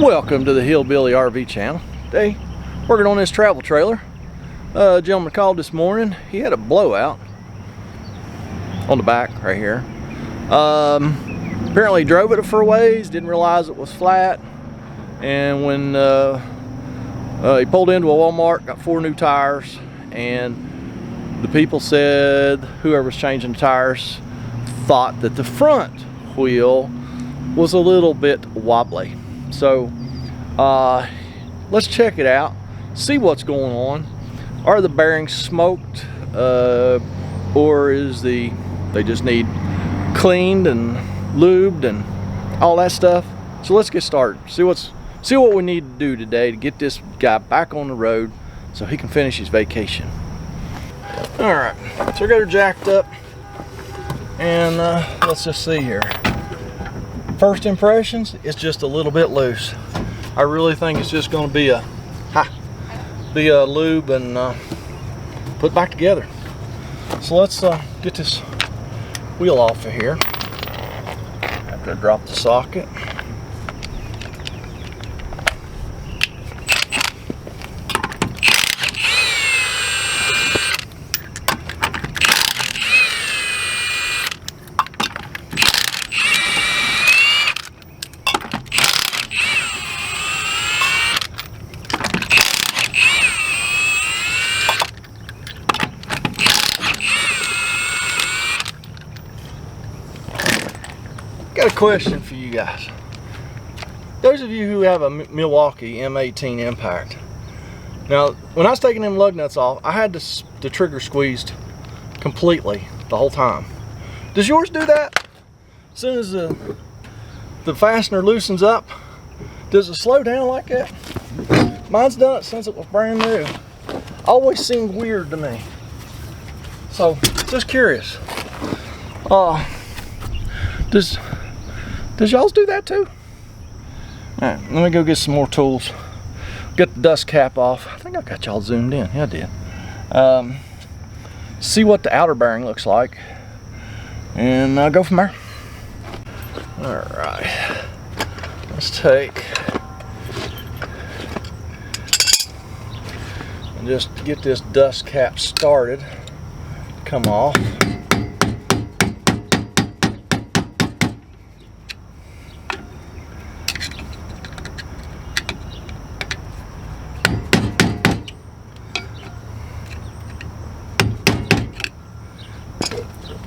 Welcome to the Hillbilly RV channel. Today, working on this travel trailer. A gentleman called this morning. He had a blowout on the back right here. Apparently he drove it for a ways, didn't realize it was flat, and when he pulled into a Walmart, got 4 new tires, and the people said, whoever was changing the tires thought that the front wheel was a little bit wobbly. So let's check it out, see what's going on. Are the bearings smoked, or is they just need cleaned and lubed and all that stuff? So let's get started. See what we need to do today to get this guy back on the road so he can finish his vacation. All right, so I got her jacked up, and let's just see here. First impressions, it's just a little bit loose. I really think it's just going to be a lube and put back together. So let's get this wheel off of here after I drop the socket. Got a question for you guys. Those of you who have a Milwaukee M18 impact. Now, when I was taking them lug nuts off, I had the trigger squeezed completely the whole time. Does yours do that? As soon as the fastener loosens up, does it slow down like that? Mine's done it since it was brand new. Always seemed weird to me. So, just curious. Does y'all's do that too? All right, let me go get some more tools. Get the dust cap off. I think I got y'all zoomed in. Yeah, I did. See what the outer bearing looks like, and go from there. All right, let's take and just get this dust cap started. Come off.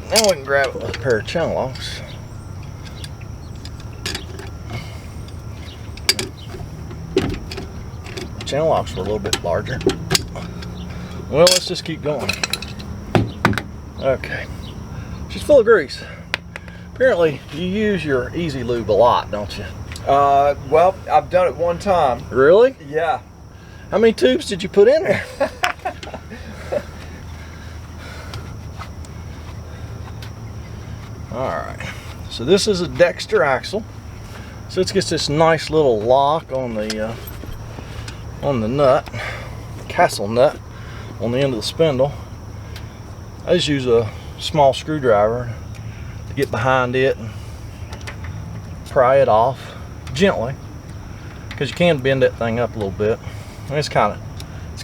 Now we can grab it with a pair of channel locks. The channel locks were a little bit larger. Well, let's just keep going. Okay. She's full of grease. Apparently, you use your Easy Lube a lot, don't you? Well, I've done it one time. Really? Yeah. How many tubes did you put in there? Alright, so this is a Dexter axle. So let's get this nice little lock on the nut, castle nut, on the end of the spindle. I just use a small screwdriver to get behind it and pry it off gently, because you can bend that thing up a little bit. And it's kind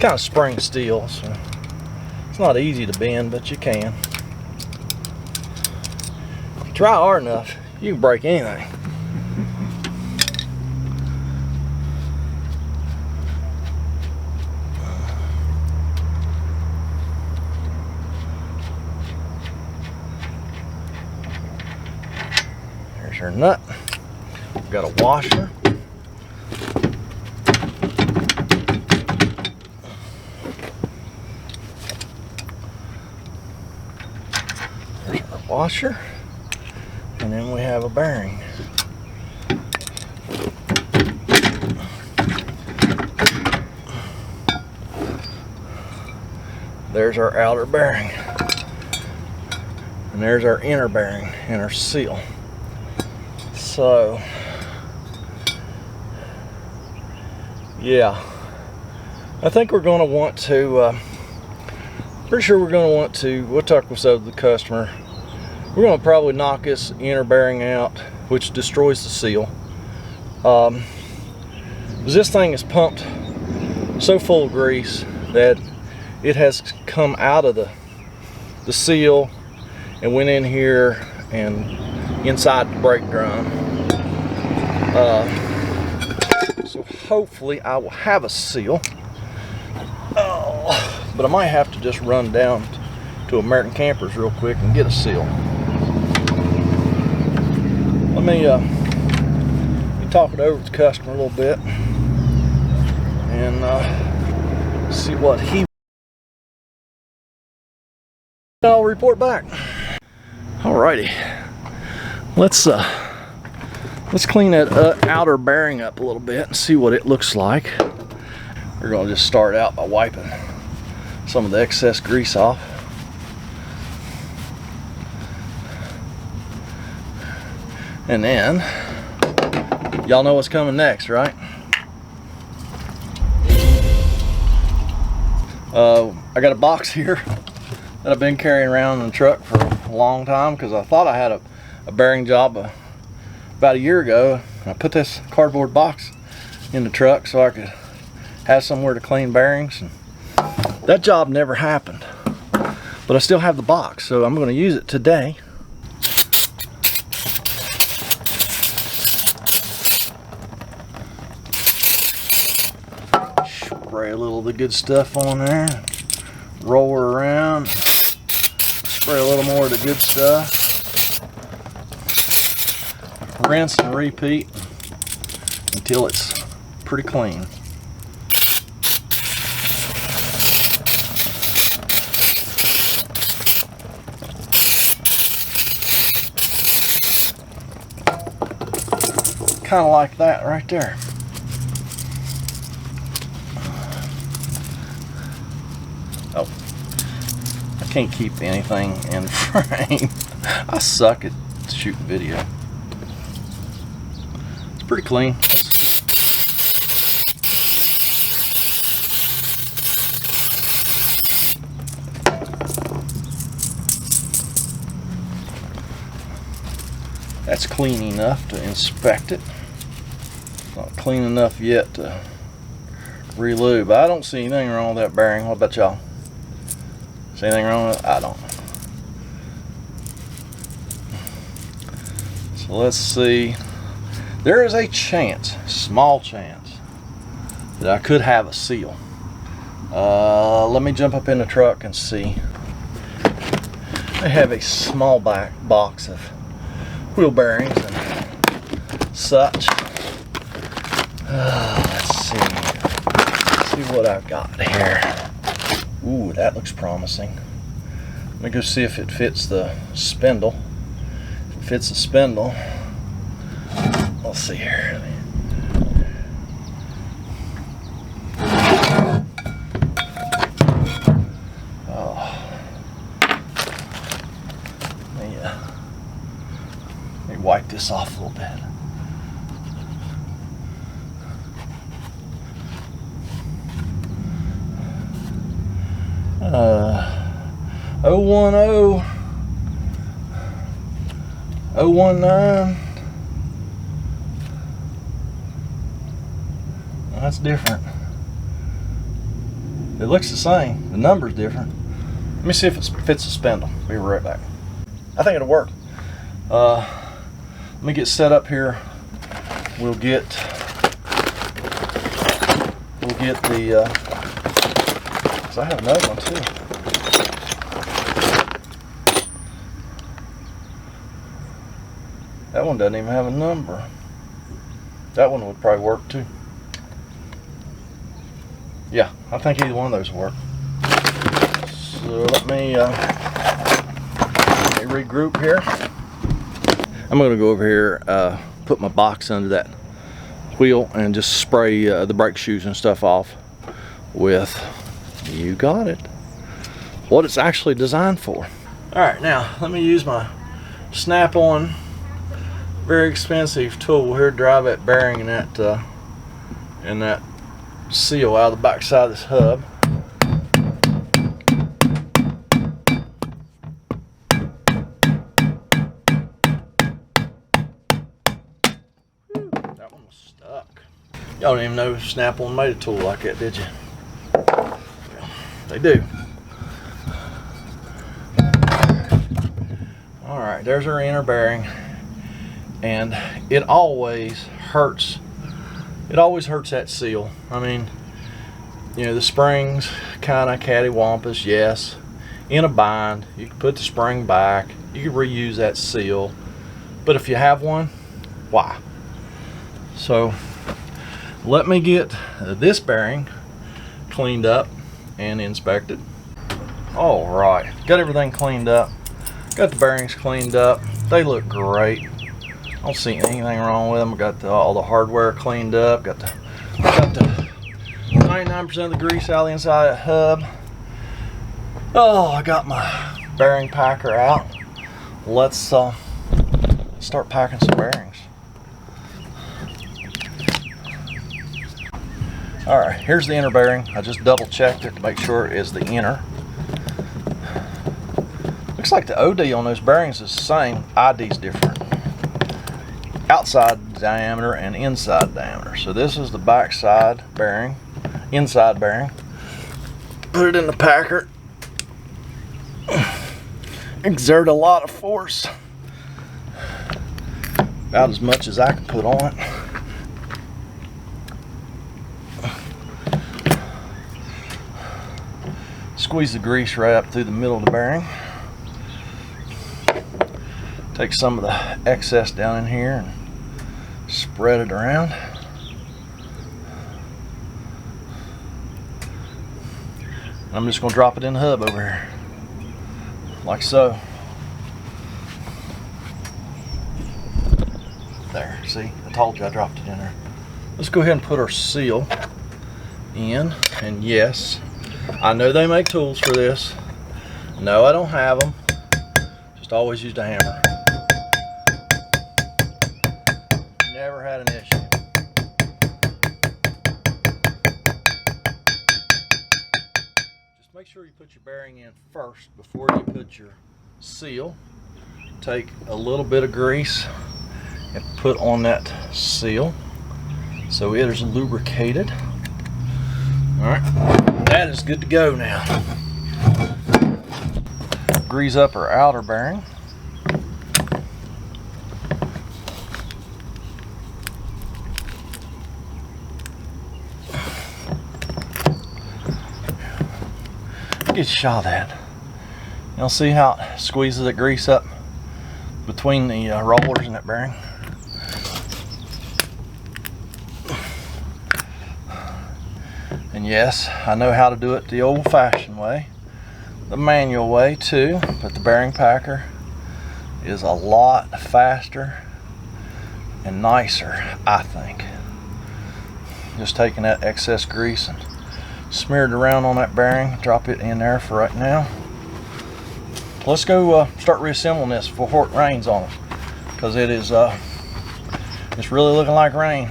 of spring steel, so it's not easy to bend, but you can. Try hard enough, you can break anything. There's our nut. We've got a washer. There's our washer. And then we have a bearing. There's our outer bearing. And there's our inner bearing and our seal. So, yeah. I think we're going to want to, pretty sure we're going to want to, we'll talk with the customer. We're going to probably knock this inner bearing out, which destroys the seal. This thing is pumped so full of grease that it has come out of the seal and went in here and inside the brake drum. So hopefully I will have a seal. But I might have to just run down to American Campers real quick and get a seal. Let me talk it over with the customer a little bit and see what he. I'll report back. Alrighty, let's clean that outer bearing up a little bit and see what it looks like. We're gonna just start out by wiping some of the excess grease off. And then, y'all know what's coming next, right? I got a box here that I've been carrying around in the truck for a long time because I thought I had a bearing job about a year ago. I put this cardboard box in the truck so I could have somewhere to clean bearings, and that job never happened. But I still have the box, so I'm going to use it today. Spray a little of the good stuff on there, roll her around, spray a little more of the good stuff, rinse and repeat until it's pretty clean. Kind of like that right there. Oh, I can't keep anything in frame. I suck at shooting video. It's pretty clean. That's clean enough to inspect it. Not clean enough yet to re-lube. I don't see anything wrong with that bearing. What about y'all? See anything wrong with it? I don't. So let's see. There is a chance, small chance, that I could have a seal. Let me jump up in the truck and see. I have a small box of wheel bearings and such. Let's see what I've got here. Ooh, that looks promising. Let me go see if it fits the spindle. If it fits the spindle, let's see here. Let me wipe this off a little bit. Oh 10 019. That's different. It looks the same. The number's different. Let me see if it fits the spindle. Be right back. I think it'll work. Let me get set up here. We'll get the. 'Cause I have another one too. That one doesn't even have a number. That one would probably work too. Yeah, I think either one of those will work. So let me regroup here. I'm going to go over here, put my box under that wheel and just spray the brake shoes and stuff off with, you got it, what it's actually designed for. Alright, now let me use my snap-on, very expensive tool here to drive that bearing in that seal out of the back side of this hub. That one was stuck. Y'all didn't even know Snap-on made a tool like that, did you? They do. Alright, there's our inner bearing. And it always hurts. It always hurts that seal. I mean, you know, the springs kind of cattywampus, yes. In a bind, you can put the spring back. You can reuse that seal. But if you have one, why? So, let me get this bearing cleaned up and inspected. All right, got everything cleaned up. Got the bearings cleaned up. They look great. I don't see anything wrong with them. I got all the hardware cleaned up. Got the 99% of the grease out of the inside of the hub. Oh, I got my bearing packer out. Let's start packing some bearings. All right, here's the inner bearing. I just double checked it to make sure it is the inner. Looks like the OD on those bearings is the same. ID's different. Outside diameter and inside diameter. So this is the back side bearing, inside bearing. Put it in the packer. Exert a lot of force. About as much as I can put on it. Squeeze the grease right up through the middle of the bearing. Take some of the excess down in here and spread it around. And I'm just going to drop it in the hub over here, like so. There, see, I told you I dropped it in there. Let's go ahead and put our seal in. And yes, I know they make tools for this. No, I don't have them. Just always used a hammer. Never had an issue. Just make sure you put your bearing in first before you put your seal. Take a little bit of grease and put on that seal so it is lubricated. Alright, that is good to go now. Grease up our outer bearing. Get a shot of that. You'll see how it squeezes the grease up between the rollers in that bearing. And yes, I know how to do it the old-fashioned way, the manual way too, but the bearing packer is a lot faster and nicer, I think. Just taking that excess grease and smear it around on that bearing, drop it in there for right now. Let's go start reassembling this before it rains on us, because it is it's really looking like rain.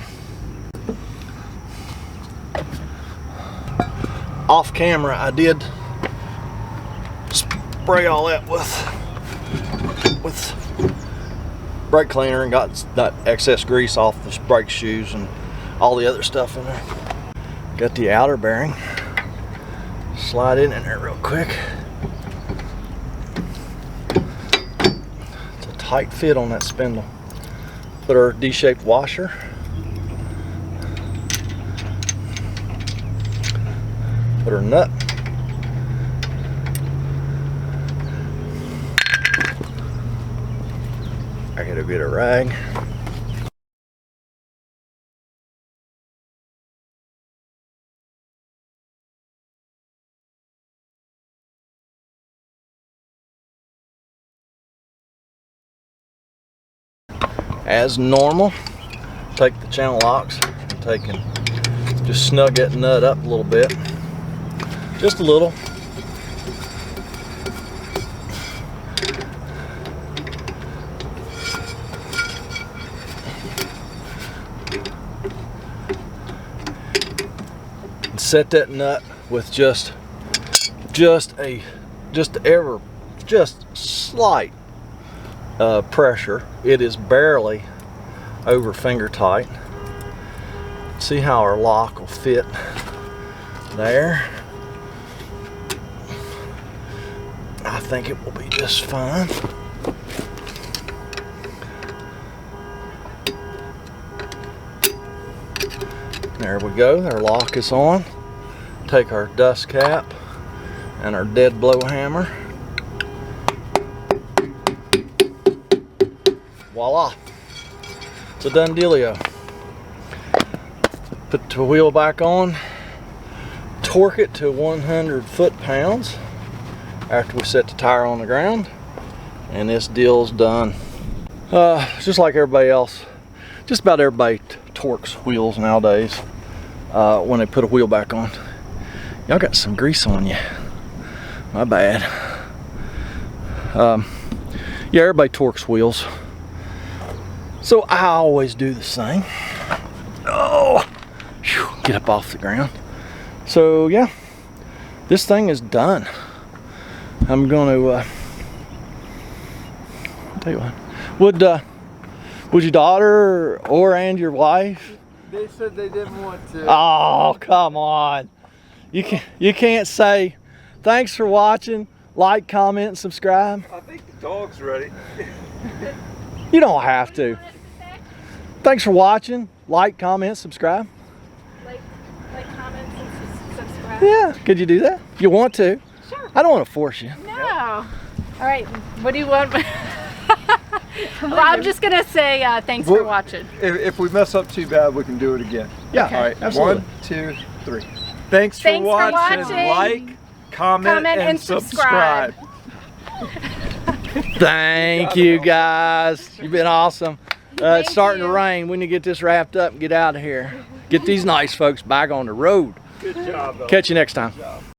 Off camera, I did spray all that with brake cleaner and got that excess grease off the brake shoes and all the other stuff in there. Got the outer bearing. Slide it in there real quick. It's a tight fit on that spindle. Put our D-shaped washer. Put our nut. I gotta get a rag. As normal, take the channel locks and just snug that nut up a little bit. Just a little. And set that nut with just slight pressure. It is barely over finger tight. See how our lock will fit there. I think it will be just fine. There we go, our lock is on. Take our dust cap and our dead blow hammer. Voila, it's a done dealio. Put the wheel back on, torque it to 100 foot-pounds after we set the tire on the ground, and this deal's done. Just like everybody else, just about everybody torques wheels nowadays when they put a wheel back on. Y'all got some grease on you. My bad. Yeah, everybody torques wheels. So I always do the same. Oh, whew, get up off the ground. So yeah, this thing is done. I'm gonna tell you what. Would your daughter and your wife? They said they didn't want to. Oh, come on. You can't say thanks for watching, like, comment, and subscribe. I think the dog's ready. You don't have to. Thanks for watching, like, comment, subscribe. Like, comment, and subscribe. Yeah, could you do that? If you want to. Sure. I don't want to force you. No. All right, what do you want? Well, I'm just gonna say thanks for watching. If we mess up too bad, we can do it again. Yeah, Okay. all right, absolutely. 1, 2, 3. Thanks for watching. Like, comment, and subscribe. Thank you, guys. You've been awesome. It's starting to rain. We need to get this wrapped up and get out of here. Get these nice folks back on the road. Good job, though. Catch you next time.